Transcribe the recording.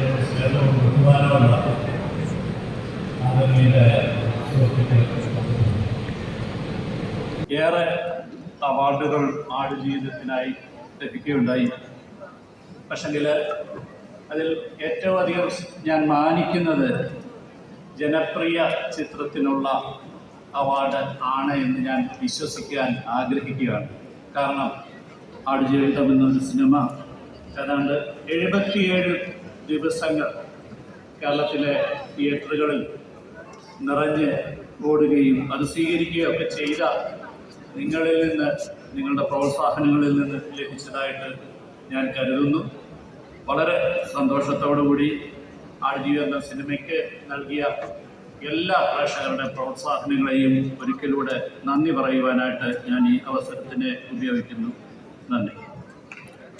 ഏറ്റവും ബഹുമാനമുള്ള ആദരണീയരായ സുഹൃത്തുക്കൾ, ഏറെ അവാർഡുകൾ ആടുജീവിതത്തിനായി ലഭിക്കുകയുണ്ടായി. പക്ഷെങ്കിൽ അതിൽ ഏറ്റവും അധികം ഞാൻ മാനിക്കുന്നത് ജനപ്രിയ ചിത്രത്തിനുള്ള അവാർഡ് ആണ് എന്ന് ഞാൻ വിശ്വസിക്കാൻ ആഗ്രഹിക്കുകയാണ്. കാരണം ആടുജീവിതം എന്നൊരു സിനിമ ഏതാണ്ട് 77 ദിവസങ്ങൾ കേരളത്തിലെ തിയേറ്ററുകളിൽ നിറഞ്ഞ് ഓടുകയും അത് സ്വീകരിക്കുകയും ഒക്കെ ചെയ്ത നിങ്ങളിൽ നിന്ന്, നിങ്ങളുടെ പ്രോത്സാഹനങ്ങളിൽ നിന്ന് ലഭിച്ചതായിട്ട് ഞാൻ കരുതുന്നു. വളരെ സന്തോഷത്തോടുകൂടി ആടുജീവിതം എന്ന സിനിമയ്ക്ക് നൽകിയ എല്ലാ പ്രേക്ഷകരുടെ പ്രോത്സാഹനങ്ങളെയും ഒരിക്കലൂടെ നന്ദി പറയുവാനായിട്ട് ഞാൻ ഈ അവസരത്തിനെ ഉപയോഗിക്കുന്നു. നന്ദി.